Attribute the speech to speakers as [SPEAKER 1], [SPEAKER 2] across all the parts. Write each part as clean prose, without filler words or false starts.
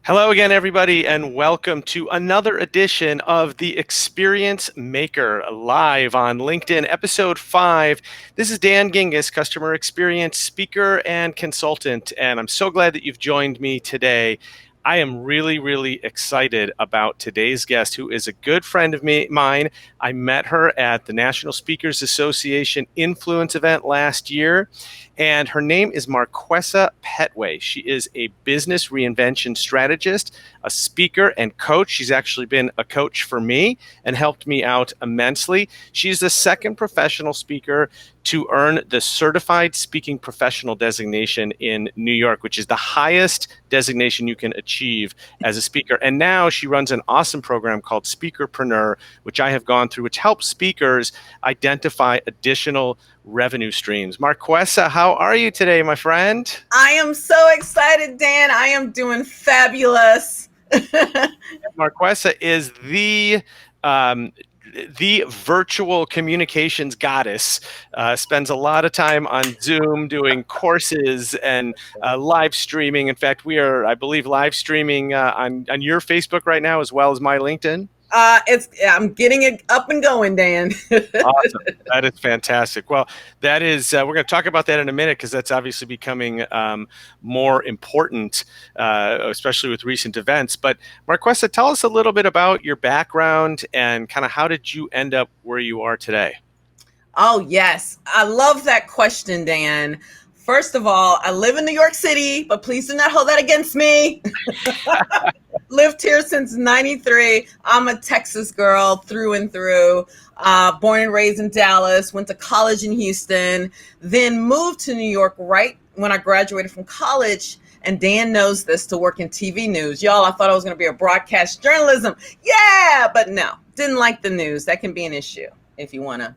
[SPEAKER 1] Hello again, everybody, and welcome to another edition of The Experience Maker live on LinkedIn, episode 5. This is Dan Gingiss, customer experience speaker and consultant, and I'm so glad that you've joined me today. I am really excited about today's guest, who is a good friend of mine. I met her at the National Speakers Association Influence event last year, and her name is Marquesa Pettway. She is a business reinvention strategist, a speaker, and coach. She's actually been a coach for me and helped me out immensely. She's the second professional speaker to earn the Certified Speaking Professional designation in New York, which is the highest designation you can achieve as a speaker. And now she runs an awesome program called Speakerpreneur, which I have gone through, which helps speakers identify additional revenue streams. Marquesa, how are you today, my friend?
[SPEAKER 2] I am so excited, Dan. I am doing fabulous.
[SPEAKER 1] Marquesa is the virtual communications goddess. Spends a lot of time on Zoom doing courses and live streaming. In fact, we are, I believe, live streaming on your Facebook right now, as well as my LinkedIn.
[SPEAKER 2] I'm getting it up and going, Dan.
[SPEAKER 1] Awesome. That is fantastic. Well, that is, we're going to talk about that in a minute, because that's obviously becoming more important, especially with recent events. But Marquesa, tell us a little bit about your background and kind of how did you end up where you are today?
[SPEAKER 2] Oh, yes. I love that question, Dan. First of all, I live in New York City, but please do not hold that against me. Lived here since 93. I'm a Texas girl through and through. Born and raised in Dallas, went to college in Houston, then moved to New York right when I graduated from college. And Dan knows this, to work in TV news. Y'all, I thought I was going to be a broadcast journalism. Yeah, but no, didn't like the news. That can be an issue if you want to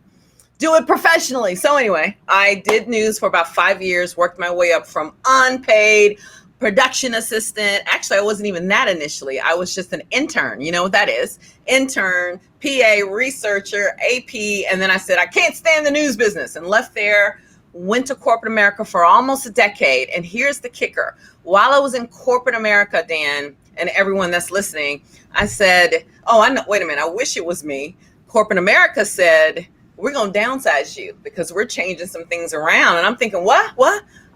[SPEAKER 2] do it professionally. So anyway, I did news for about 5 years, worked my way up from unpaid production assistant. Actually, I wasn't even that initially. I was just an intern. You know what that is? Intern, PA, researcher, AP. And then I said, I can't stand the news business, and left there, went to corporate America for almost a decade. And here's the kicker. While I was in corporate America, Dan, and everyone that's listening, I said, oh, I know, wait a minute. I wish it was me. Corporate America said, we're going to downsize you because we're changing some things around. And I'm thinking, what?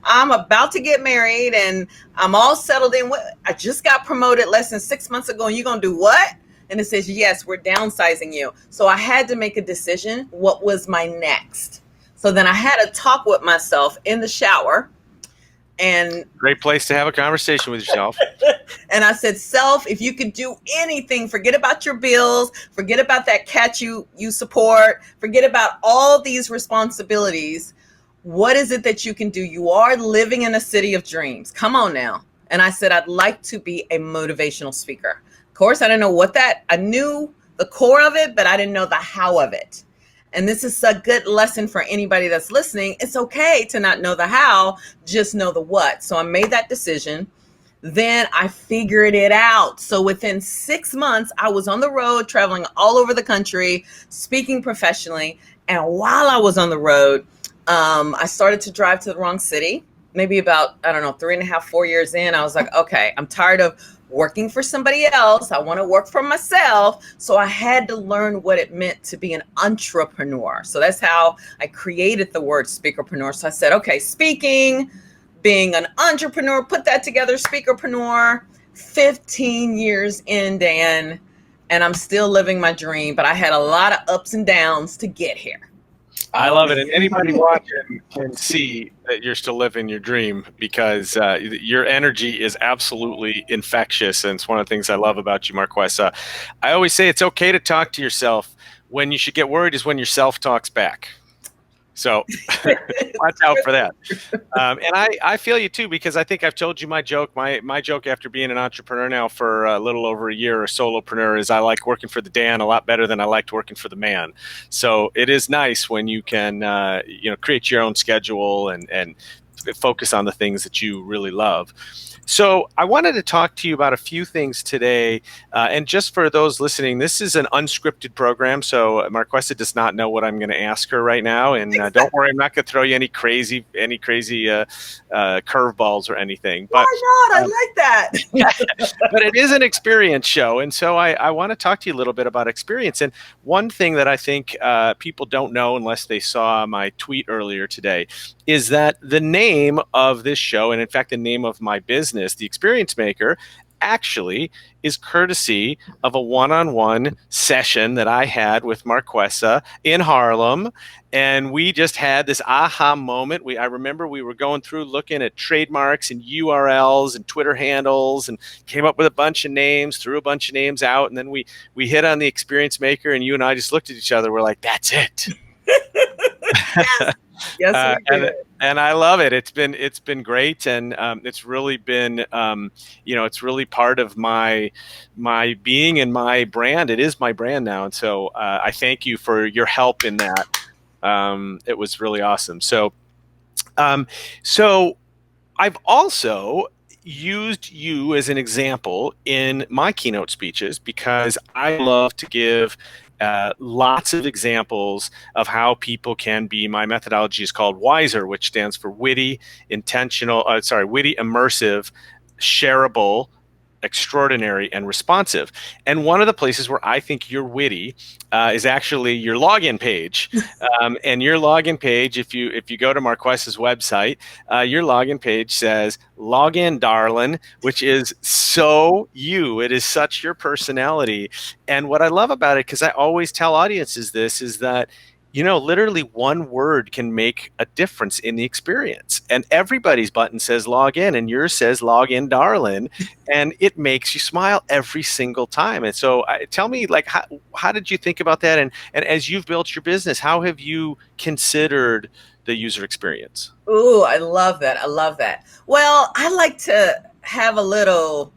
[SPEAKER 2] I'm about to get married and I'm all settled in. I just got promoted less than 6 months ago, and you're going to do what? And it says, yes, we're downsizing you. So I had to make a decision. What was my next? So then I had a talk with myself in the shower. And
[SPEAKER 1] great place to have a conversation with yourself.
[SPEAKER 2] And I said, self, if you could do anything, forget about your bills, forget about that cat you support, forget about all these responsibilities. What is it that you can do? You are living in a city of dreams. Come on now. And I said, I'd like to be a motivational speaker. Of course, I didn't know I knew the core of it, but I didn't know the how of it. And this is a good lesson for anybody that's listening. It's okay to not know the how, just know the what. So I made that decision. Then I figured it out. So within 6 months, I was on the road, traveling all over the country, speaking professionally. And while I was on the road, I started to drive to the wrong city. Maybe about, 3.5, 4 years in, I was like, okay, I'm tired of working for somebody else. I want to work for myself. So I had to learn what it meant to be an entrepreneur. So that's how I created the word speakerpreneur. So I said, okay, speaking, being an entrepreneur, put that together, speakerpreneur. 15 years in, Dan, and I'm still living my dream, but I had a lot of ups and downs to get here.
[SPEAKER 1] I love it. And anybody watching can see that you're still living your dream, because your energy is absolutely infectious. And it's one of the things I love about you, Marquesa. I always say it's okay to talk to yourself. When you should get worried is when your self talks back. So watch out for that. And I feel you too, because I think I've told you my joke. My joke after being an entrepreneur now for a little over a year, or solopreneur, is I like working for the Dan a lot better than I liked working for the man. So it is nice when you can create your own schedule and focus on the things that you really love. So I wanted to talk to you about a few things today. And just for those listening, this is an unscripted program. So Marquesa does not know what I'm going to ask her right now. And don't worry, I'm not going to throw you any crazy curveballs or anything. But
[SPEAKER 2] why not? I like that.
[SPEAKER 1] but it is an experience show. And so I want to talk to you a little bit about experience. And one thing that I think people don't know unless they saw my tweet earlier today is that the name of this show, and in fact, the name of my business, The Experience Maker, actually is courtesy of a one-on-one session that I had with Marquesa in Harlem. And we just had this aha moment. I remember we were going through looking at trademarks and URLs and Twitter handles and came up with a bunch of names, threw a bunch of names out. And then we hit on The Experience Maker, and you and I just looked at each other. We're like, that's it.
[SPEAKER 2] Yes, we did.
[SPEAKER 1] And I love it. It's been great, and it's really been it's really part of my being and my brand. It is my brand now, and so I thank you for your help in that. It was really awesome. So I've also used you as an example in my keynote speeches because I love to give lots of examples of how people can be. My methodology is called WISER, which stands for witty, immersive, shareable, extraordinary, and responsive. And one of the places where I think you're witty is actually your login page. And your login page, if you go to Marquesa's website, your login page says "Login, darling," which is so you. It is such your personality. And what I love about it, because I always tell audiences this, is that literally one word can make a difference in the experience. And everybody's button says log in, and yours says log in, darling. And it makes you smile every single time. And so tell me, like, how did you think about that? And as you've built your business, how have you considered the user experience?
[SPEAKER 2] Ooh, I love that. I love that. Well, I like to have a little,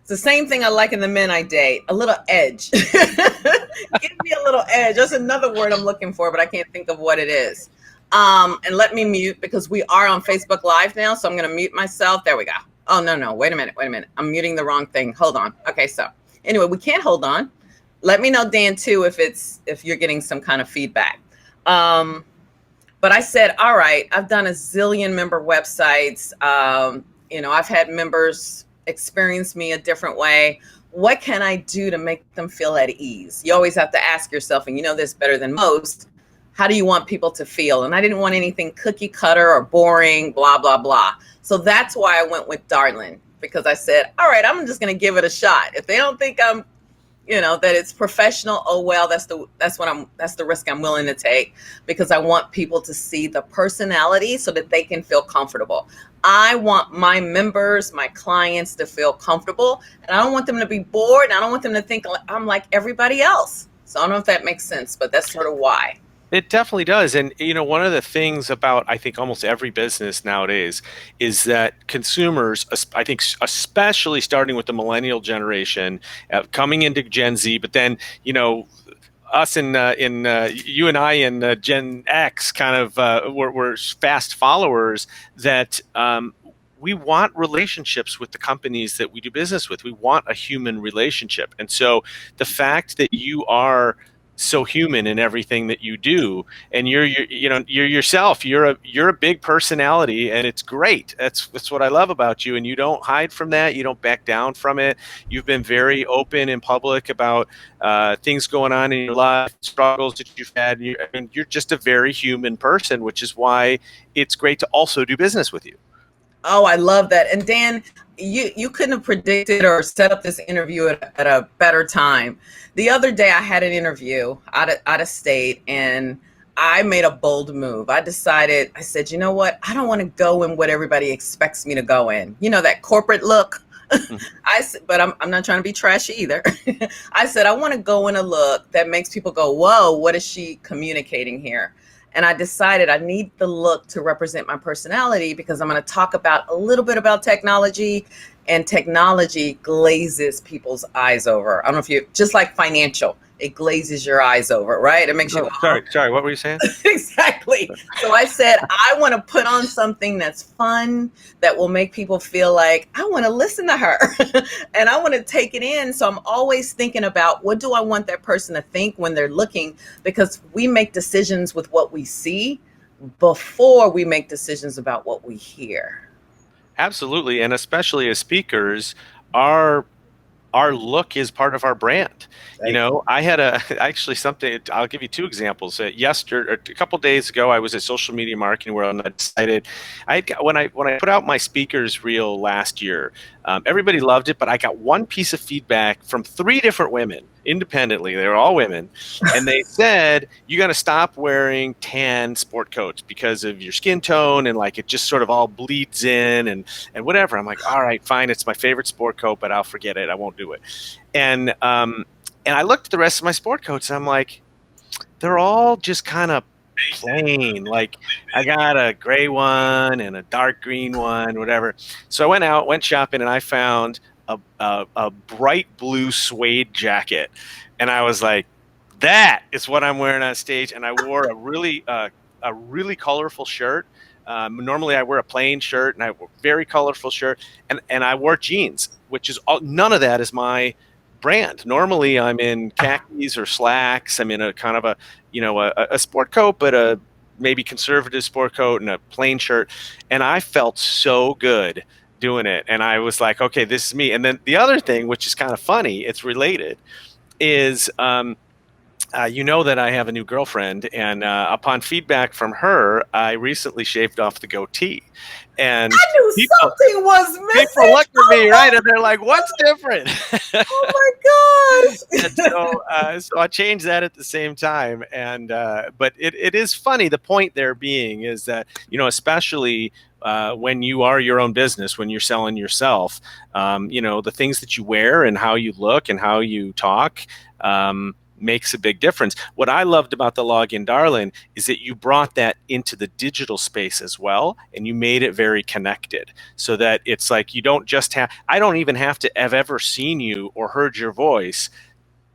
[SPEAKER 2] it's the same thing I like in the men I date, a little edge. Give me a little edge. That's another word I'm looking for, but I can't think of what it is. And let me mute because we are on Facebook Live now. So I'm going to mute myself. There we go. Oh, no. Wait a minute. I'm muting the wrong thing. Hold on. Okay. So anyway, we can't hold on. Let me know, Dan, too, if you're getting some kind of feedback. But I said, all right, I've done a zillion member websites. I've had members experience me a different way. What can I do to make them feel at ease? You always have to ask yourself, and you know this better than most, how do you want people to feel? And I didn't want anything cookie cutter or boring, blah, blah, blah. So that's why I went with darling, because I said, all right, I'm just going to give it a shot. If they don't think I'm, that it's professional, oh, well, that's the risk I'm willing to take, because I want people to see the personality so that they can feel comfortable. I want my members, my clients to feel comfortable, and I don't want them to be bored. And I don't want them to think I'm like everybody else. So I don't know if that makes sense, but that's sort of why.
[SPEAKER 1] It definitely does. And, one of the things about, I think, almost every business nowadays is that consumers, I think, especially starting with the millennial generation, coming into Gen Z, but then, us in you and I in Gen X kind of we're fast followers that we want relationships with the companies that we do business with. We want a human relationship. And so the fact that you are so human in everything that you do, and you're yourself, you're a big personality, and it's great. That's what I love about you. And you don't hide from that. You don't back down from it. You've been very open and public about things going on in your life, struggles that you've had. You're just a very human person, which is why it's great to also do business with you.
[SPEAKER 2] Oh, I love that. And Dan, you couldn't have predicted or set up this interview at a better time. The other day I had an interview out of state, and I made a bold move. I said, you know what? I don't want to go in what everybody expects me to go in. That corporate look. But I'm not trying to be trashy either. I said, I want to go in a look that makes people go, whoa, what is she communicating here? And I decided I need the look to represent my personality, because I'm going to talk about a little bit about technology, and technology glazes people's eyes over. I don't know if just like financial, it glazes your eyes over, right? It makes you
[SPEAKER 1] Oh,
[SPEAKER 2] go,
[SPEAKER 1] sorry. What were you saying?
[SPEAKER 2] exactly. So I said, I want to put on something that's fun, that will make people feel like I want to listen to her and I want to take it in. So I'm always thinking about, what do I want that person to think when they're looking? Because we make decisions with what we see before we make decisions about what we hear.
[SPEAKER 1] Absolutely, and especially as speakers, our our look is part of our brand.
[SPEAKER 2] Like,
[SPEAKER 1] I had a actually something. I'll give you two examples. Yesterday, a couple days ago, I was at Social Media Marketing World, and I decided when I put out my speakers reel last year, everybody loved it, but I got one piece of feedback from three different women independently. They were all women, and they said you got to stop wearing tan sport coats because of your skin tone, and like it just sort of all bleeds in and whatever. I'm like, all right, fine, it's my favorite sport coat, but I'll forget it. I won't do it. And I looked at the rest of my sport coats, and I'm like, they're all just kind of plain. Like I got a gray one and a dark green one, whatever. So I went shopping, and I found a bright blue suede jacket, and I was like, that is what I'm wearing on stage. And I wore a really colorful shirt. Normally I wear a plain shirt, and I wore a very colorful shirt, and I wore jeans, which is none of that is my brand. Normally I'm in khakis or slacks. I'm in a kind of a sport coat, but a maybe conservative sport coat and a plain shirt. And I felt so good doing it. And I was like, okay, this is me. And then the other thing, which is kind of funny, it's related, is you know that I have a new girlfriend, and upon feedback from her, I recently shaved off the goatee. And
[SPEAKER 2] I knew
[SPEAKER 1] people,
[SPEAKER 2] something was
[SPEAKER 1] people
[SPEAKER 2] missing.
[SPEAKER 1] look at me, right, and they're like, "What's different?"
[SPEAKER 2] Oh my gosh.
[SPEAKER 1] And so I changed that at the same time. And but it is funny. The point there being is that especially when you are your own business, when you're selling yourself, the things that you wear and how you look and how you talk. Makes a big difference. What I loved about the Login Darlin is that you brought that into the digital space as well, and you made it very connected, so that it's like you don't just have. I don't even have to have ever seen you or heard your voice,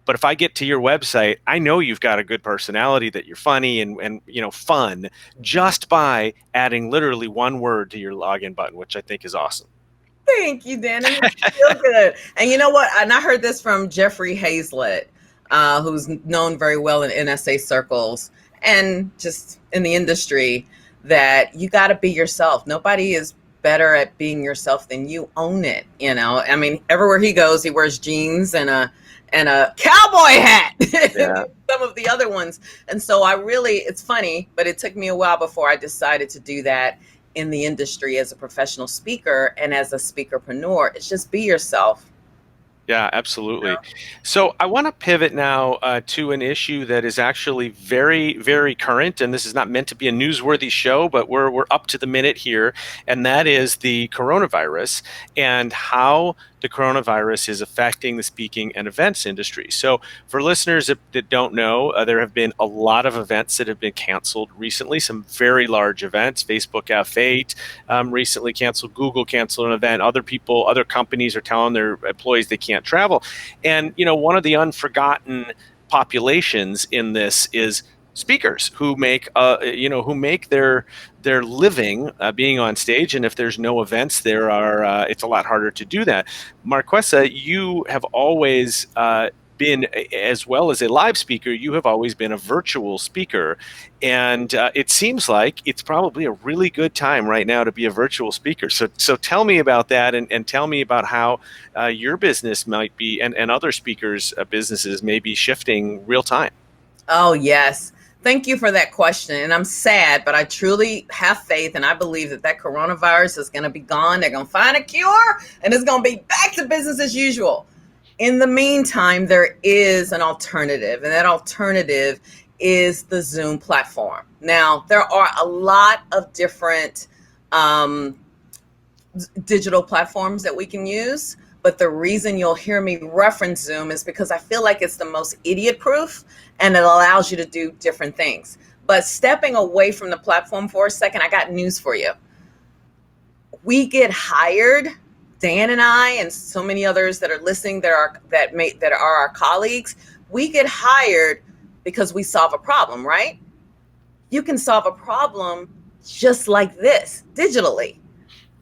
[SPEAKER 1] but if I get to your website, I know you've got a good personality, that you're funny and fun, just by adding literally one word to your login button, which I think is awesome.
[SPEAKER 2] Thank you, Dan. It makes me feel good. And you know what? And I heard this from Jeffrey Hazlett, who's known very well in NSA circles and just in the industry, that you got to be yourself. Nobody is better at being yourself than you. Own it. I mean, everywhere he goes, he wears jeans and a cowboy hat.
[SPEAKER 1] Yeah.
[SPEAKER 2] Some of the other ones. And so it's funny, but it took me a while before I decided to do that in the industry as a professional speaker and as a speakerpreneur. It's just be yourself.
[SPEAKER 1] Yeah, absolutely. So I want to pivot now to an issue that is actually very, very current, and this is not meant to be a newsworthy show, but we're up to the minute here, and that is the coronavirus and how the coronavirus is affecting the speaking and events industry. So for listeners that don't know, there have been a lot of events that have been canceled recently, some very large events. Facebook F8 recently canceled, Google canceled an event, other companies are telling their employees they can't travel. And one of the unforgotten populations in this is speakers who make their living being on stage. And if there's no events, it's a lot harder to do that. Marquesa, you have always been, as well as a live speaker, you have always been a virtual speaker. And it seems like it's probably a really good time right now to be a virtual speaker. So tell me about that, and tell me about how your business might be, and other speakers' businesses may be shifting real time.
[SPEAKER 2] Oh, yes. Thank you for that question. And I'm sad, but I truly have faith, and I believe that coronavirus is going to be gone. They're going to find a cure, and it's going to be back to business as usual. In the meantime, there is an alternative, and that alternative is the Zoom platform. Now, there are a lot of different digital platforms that we can use. But the reason you'll hear me reference Zoom is because I feel like it's the most idiot-proof, and it allows you to do different things. But stepping away from the platform for a second, I got news for you. We get hired, Dan and I, and so many others that are listening, that are our colleagues. We get hired because we solve a problem, right? You can solve a problem just like this digitally.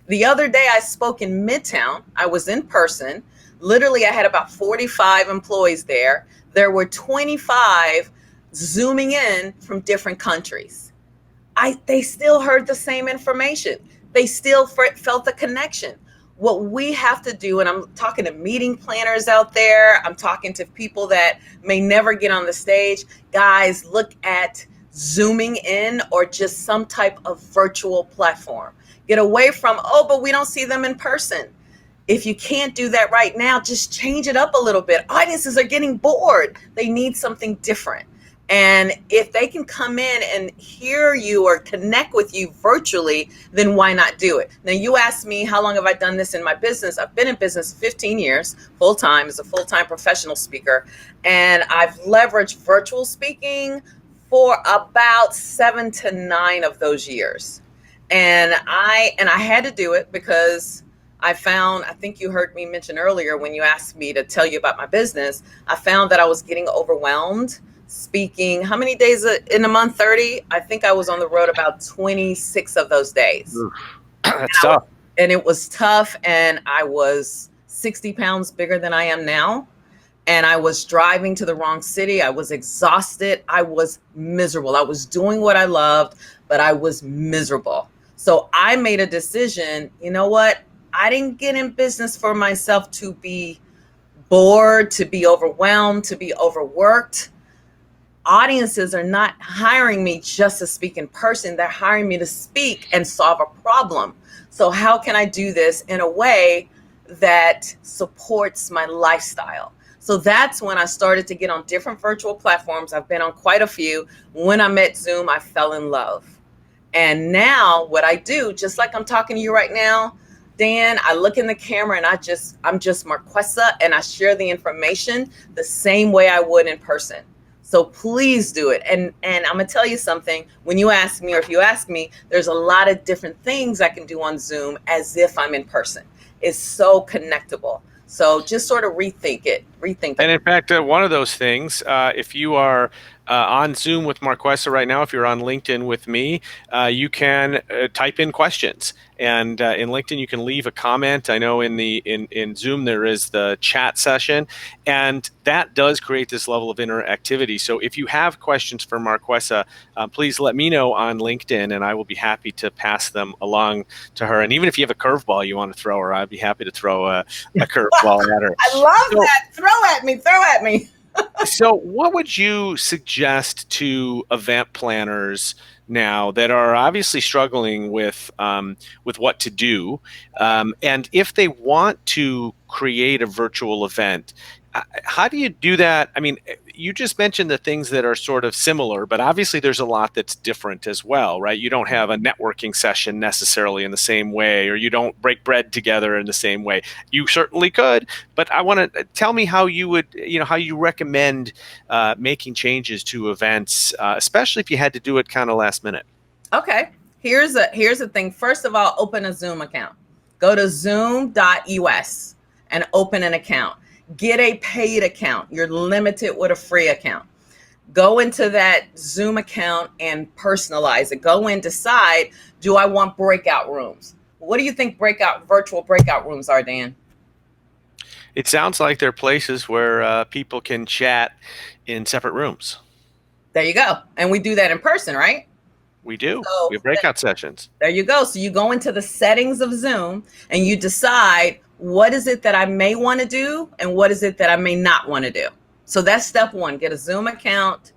[SPEAKER 2] The other day I spoke in Midtown. I was in person. Literally, I had about 45 employees there. There were 25 zooming in from different countries. They still heard the same information. They still felt the connection. What we have to do, and I'm talking to meeting planners out there, I'm talking to people that may never get on the stage. Guys, look at zooming in or just some type of virtual platform. Get away from, oh, but we don't see them in person. If you can't do that right now, just change it up a little bit. Audiences are getting bored. They need something different. And if they can come in and hear you or connect with you virtually, then why not do it? Now, you asked me, how long have I done this in my business? I've been in business 15 years, full time, as a full-time professional speaker. And I've leveraged virtual speaking for about 7 to 9 of those years. And I had to do it because I think you heard me mention earlier when you asked me to tell you about my business, I found that I was getting overwhelmed speaking. How many days in a month? 30? I think I was on the road about 26 of those days.
[SPEAKER 1] That's tough.
[SPEAKER 2] And it was tough. And I was 60 pounds bigger than I am now. And I was driving to the wrong city. I was exhausted. I was miserable. I was doing what I loved, but I was miserable. So I made a decision. You know what? I didn't get in business for myself to be bored, to be overwhelmed, to be overworked. Audiences are not hiring me just to speak in person. They're hiring me to speak and solve a problem. So how can I do this in a way that supports my lifestyle? So that's when I started to get on different virtual platforms. I've been on quite a few. When I met Zoom, I fell in love. And now what I do, just like I'm talking to you right now, Dan, I look in the camera and I'm just Marquesa, and I share the information the same way I would in person. So please do it. And I'm gonna tell you something. When you ask me, or if you ask me, there's a lot of different things I can do on Zoom as if I'm in person. It's so connectable. So just sort of rethink it.
[SPEAKER 1] And in fact, one of those things, if you are on Zoom with Marquesa right now, if you're on LinkedIn with me, you can type in questions. And in LinkedIn, you can leave a comment. I know in Zoom there is the chat session, and that does create this level of interactivity. So if you have questions for Marquesa, please let me know on LinkedIn, and I will be happy to pass them along to her. And even if you have a curveball you want to throw her, I'd be happy to throw a curveball at her.
[SPEAKER 2] I love that. Throw at me.
[SPEAKER 1] So what would you suggest to event planners now that are obviously struggling with what to do, and if they want to create a virtual event, how do you do that? I mean, you just mentioned the things that are sort of similar, but obviously there's a lot that's different as well, right? You don't have a networking session necessarily in the same way, or you don't break bread together in the same way. You certainly could, but I want to tell me how you would, how you recommend making changes to events, especially if you had to do it kind of last minute.
[SPEAKER 2] Okay, here's the thing. First of all, open a Zoom account. Go to zoom.us and open an account. Get a paid account. You're limited with a free account. Go into that Zoom account and personalize it. Go in, decide, do I want breakout rooms? What do you think virtual breakout rooms are, Dan?
[SPEAKER 1] It sounds like they're places where people can chat in separate rooms.
[SPEAKER 2] There you go. And we do that in person, right?
[SPEAKER 1] We do. So we have breakout sessions.
[SPEAKER 2] There you go. So you go into the settings of Zoom and you decide, what is it that I may want to do and what is it that I may not want to do? So that's step one. Get a Zoom account,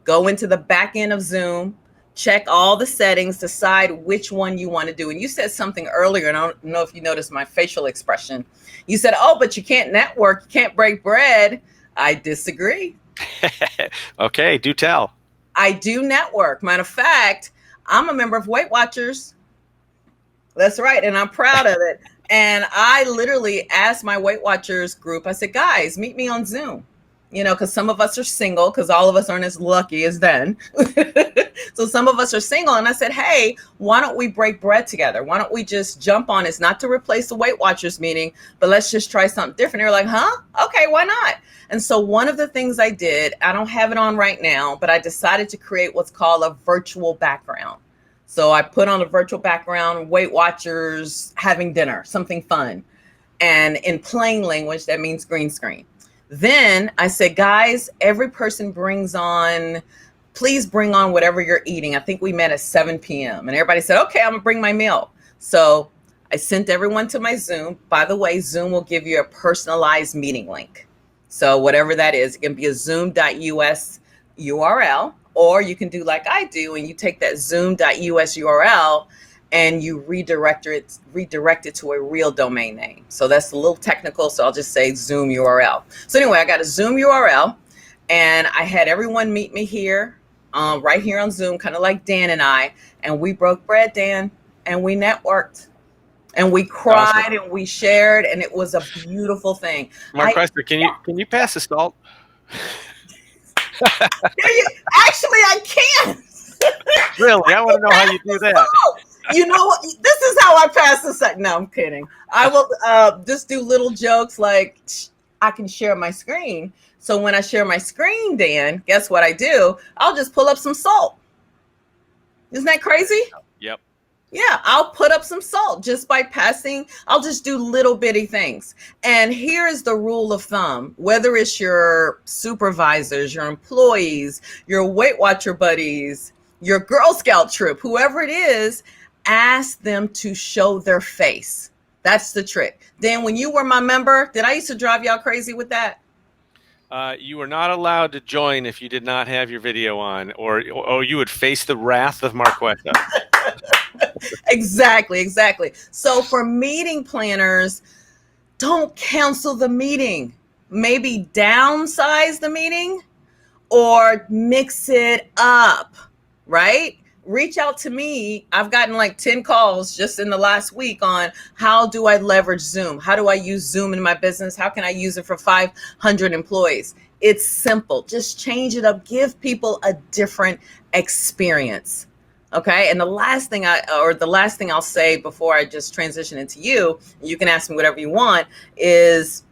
[SPEAKER 2] go into the back end of Zoom, check all the settings, decide which one you want to do. And you said something earlier, and I don't know if you noticed my facial expression. You said, oh, but you can't network, you can't break bread. I disagree.
[SPEAKER 1] Okay, do tell.
[SPEAKER 2] I do network. Matter of fact, I'm a member of Weight Watchers. That's right. And I'm proud of it. And I literally asked my Weight Watchers group, I said, guys, meet me on Zoom. because some of us are single, because all of us aren't as lucky as then. So some of us are single. And I said, hey, why don't we break bread together? Why don't we just jump on? It's not to replace the Weight Watchers meeting, but let's just try something different. They're like, huh? Okay, why not? And so one of the things I did, I don't have it on right now, but I decided to create what's called a virtual background. So I put on a virtual background, Weight Watchers having dinner, something fun. And in plain language, that means green screen. Then I said, guys, every person please bring on whatever you're eating. I think we met at 7 p.m. And everybody said, okay, I'm going to bring my meal. So I sent everyone to my Zoom. By the way, Zoom will give you a personalized meeting link. So whatever that is, it can be a zoom.us URL, or you can do like I do, and you take that zoom.us URL and you redirect it to a real domain name. So that's a little technical, so I'll just say Zoom URL. So anyway, I got a Zoom URL, and I had everyone meet me here, right here on Zoom, kind of like Dan and we broke bread, Dan, and we networked. And we cried. Awesome. And we shared, and it was a beautiful thing.
[SPEAKER 1] Marquesa, can you pass the salt?
[SPEAKER 2] Actually, I can.
[SPEAKER 1] Really? I want to know how you do that.
[SPEAKER 2] You know what? This is how I pass the second. No, I'm kidding. I will just do little jokes like I can share my screen. So when I share my screen, Dan, guess what I do? I'll just pull up some salt. Isn't that crazy?
[SPEAKER 1] Yep.
[SPEAKER 2] Yeah, I'll put up some salt just by passing. I'll just do little bitty things. And here's the rule of thumb. Whether it's your supervisors, your employees, your Weight Watcher buddies, your Girl Scout troop, whoever it is, ask them to show their face. That's the trick. Dan, when you were my member, did I used to drive y'all crazy with that?
[SPEAKER 1] You were not allowed to join if you did not have your video on, or you would face the wrath of Marquesa.
[SPEAKER 2] Exactly. So for meeting planners, don't cancel the meeting. Maybe downsize the meeting or mix it up, right? Reach out to me. I've gotten like 10 calls just in the last week on how do I leverage Zoom? How do I use Zoom in my business? How can I use it for 500 employees? It's simple. Just change it up. Give people a different experience. Okay. And the last thing I'll say before I just transition into you can ask me whatever you want, is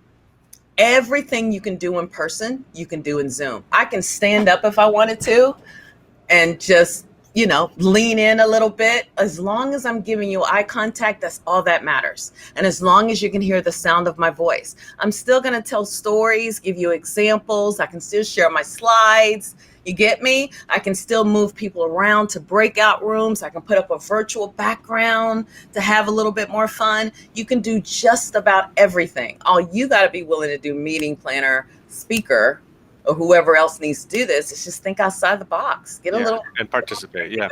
[SPEAKER 2] everything you can do in person, you can do in Zoom. I can stand up if I wanted to and just, lean in a little bit. As long as I'm giving you eye contact, that's all that matters. And as long as you can hear the sound of my voice, I'm still going to tell stories, give you examples. I can still share my slides. You get me? I can still move people around to breakout rooms. I can put up a virtual background to have a little bit more fun. You can do just about everything. All you got to be willing to do, meeting planner, speaker, or whoever else needs to do this, is just think outside the box. Get a little
[SPEAKER 1] and participate. Yeah,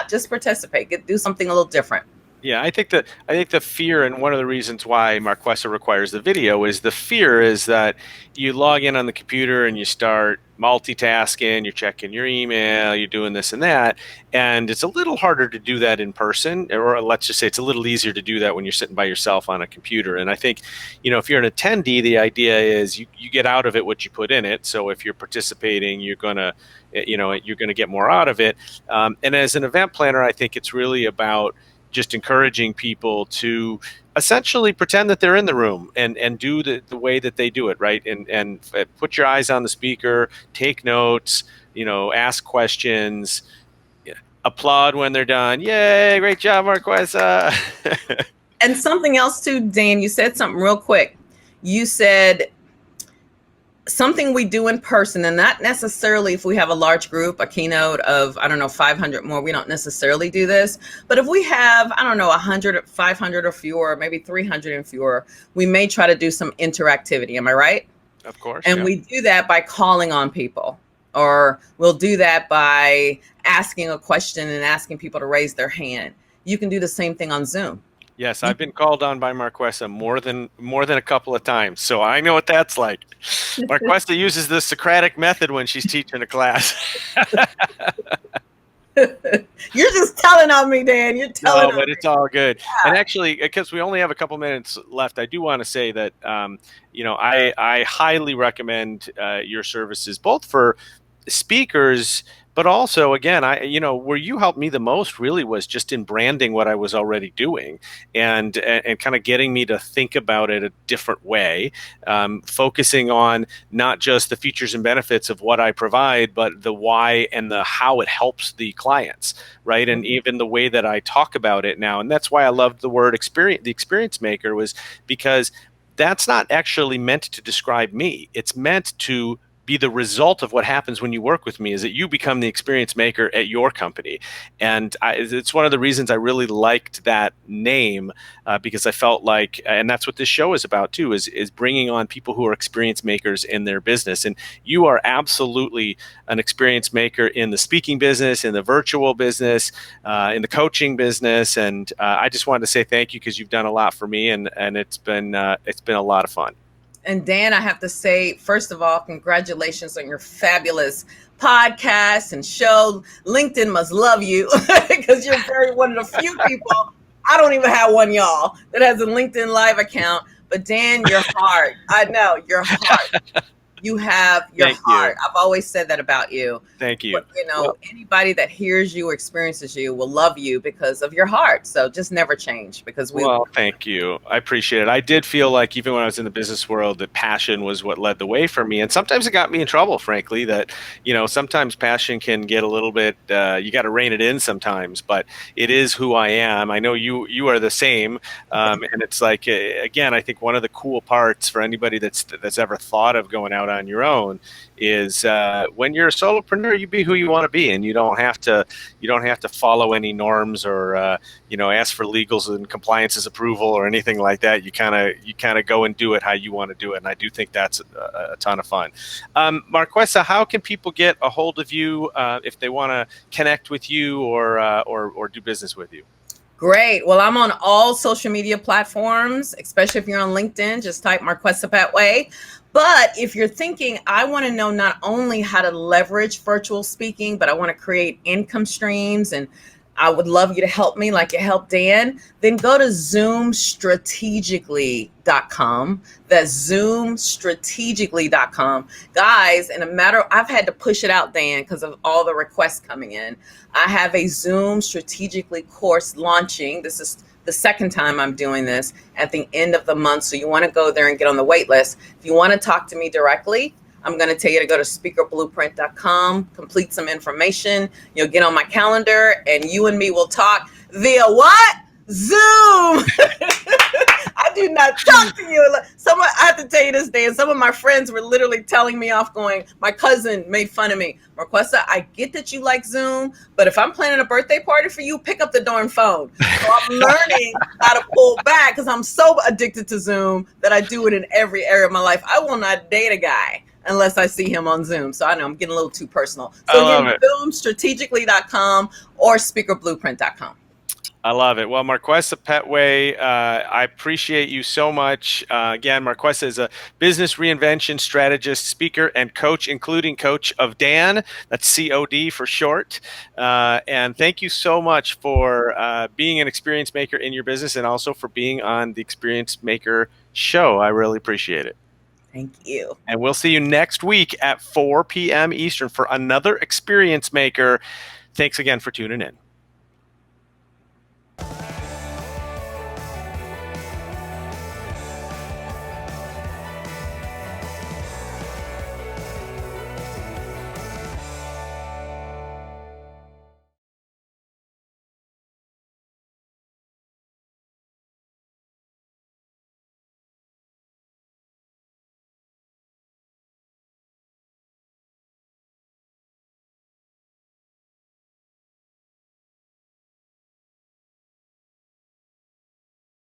[SPEAKER 2] just participate. Do something a little different.
[SPEAKER 1] Yeah, I think the fear, and one of the reasons why Marquesa requires the video is that you log in on the computer and you start multitasking, you're checking your email, you're doing this and that, and it's a little harder to do that in person, or let's just say it's a little easier to do that when you're sitting by yourself on a computer. And I think, if you're an attendee, the idea is you get out of it what you put in it. So if you're participating, you're gonna get more out of it. And as an event planner, I think it's really about just encouraging people to essentially pretend that they're in the room and do the way that they do it, right? And put your eyes on the speaker, take notes, ask questions, applaud when they're done. Yay, great job, Marquesa.
[SPEAKER 2] And something else too, Dan, you said something real quick. You said something we do in person, and not necessarily if we have a large group, a keynote of, 500 more, we don't necessarily do this. But if we have, 100, 500 or fewer, maybe 300 and fewer, we may try to do some interactivity. Am I right?
[SPEAKER 1] Of course.
[SPEAKER 2] And we do that by calling on people, or we'll do that by asking a question and asking people to raise their hand. You can do the same thing on Zoom.
[SPEAKER 1] Yes, I've been called on by Marquesa more than a couple of times, so I know what that's like. Marquesa uses the Socratic method when she's teaching a class.
[SPEAKER 2] You're just telling on me, Dan. You're telling
[SPEAKER 1] No,
[SPEAKER 2] on
[SPEAKER 1] but it's all good. And
[SPEAKER 2] me.
[SPEAKER 1] actually, because we only have a couple minutes left, I do want to say that I highly recommend your services, both for speakers, but also, again, where you helped me the most really was just in branding what I was already doing, and kind of getting me to think about it a different way, focusing on not just the features and benefits of what I provide, but the why and the how it helps the clients, right? And even the way that I talk about it now. And that's why I loved the word experience, the experience maker, was because that's not actually meant to describe me. It's meant to be the result of what happens when you work with me, is that you become the experience maker at your company. And it's one of the reasons I really liked that name, because I felt like, and that's what this show is about too, is bringing on people who are experience makers in their business. And you are absolutely an experience maker in the speaking business, in the virtual business, in the coaching business. And I just wanted to say thank you, because you've done a lot for me, and it's been a lot of fun.
[SPEAKER 2] And Dan, I have to say, first of all, congratulations on your fabulous podcast and show. LinkedIn must love you because you're one of the few people, I don't even have one, y'all, that has a LinkedIn Live account. But Dan, your heart, I know your heart. You have your
[SPEAKER 1] Thank you.
[SPEAKER 2] heart. I've always said that about you.
[SPEAKER 1] Thank you.
[SPEAKER 2] Well, anybody that hears you or experiences you will love you because of your heart. So just never change, because
[SPEAKER 1] well, thank you. I appreciate it. I did feel like, even when I was in the business world, that passion was what led the way for me. And sometimes it got me in trouble, frankly, that, sometimes passion can get a little bit, you got to rein it in sometimes, but it is who I am. I know you are the same. And it's like, again, I think one of the cool parts for anybody that's ever thought of going out on your own is, when you're a solopreneur, you be who you want to be, and you don't have to follow any norms, or ask for legals and compliances approval or anything like that. You kind of go and do it how you want to do it, and I do think that's a ton of fun. Marquesa, how can people get a hold of you if they want to connect with you, or do business with you?
[SPEAKER 2] Great. Well, I'm on all social media platforms, especially if you're on LinkedIn. Just type Marquesa Pettway. But if you're thinking, I want to know not only how to leverage virtual speaking, but I want to create income streams, and I would love you to help me like you helped Dan, then go to zoomstrategically.com. That's zoomstrategically.com. Guys, I've had to push it out, Dan, because of all the requests coming in. I have a Zoom Strategically course launching. This is the second time I'm doing this, at the end of the month. So you want to go there and get on the wait list. If you want to talk to me directly, I'm going to tell you to go to speakerblueprint.com, complete some information. You'll get on my calendar, and you and me will talk via what? Zoom. I do not talk to you. I have to tell you this, Dan. Some of my friends were literally telling me off, going, my cousin made fun of me. Marquesa, I get that you like Zoom, but if I'm planning a birthday party for you, pick up the darn phone. So I'm learning how to pull back, because I'm so addicted to Zoom that I do it in every area of my life. I will not date a guy unless I see him on Zoom. So I know I'm getting a little too personal. So again, zoomstrategically.com or speakerblueprint.com.
[SPEAKER 1] I love it. Well, Marquesa Pettway, I appreciate you so much. Again, Marquesa is a business reinvention strategist, speaker, and coach, including coach of Dan. That's COD for short. And thank you so much for being an experience maker in your business, and also for being on the Experience Maker show. I really appreciate it.
[SPEAKER 2] Thank you.
[SPEAKER 1] And we'll see you next week at 4 p.m. Eastern for another Experience Maker. Thanks again for tuning in.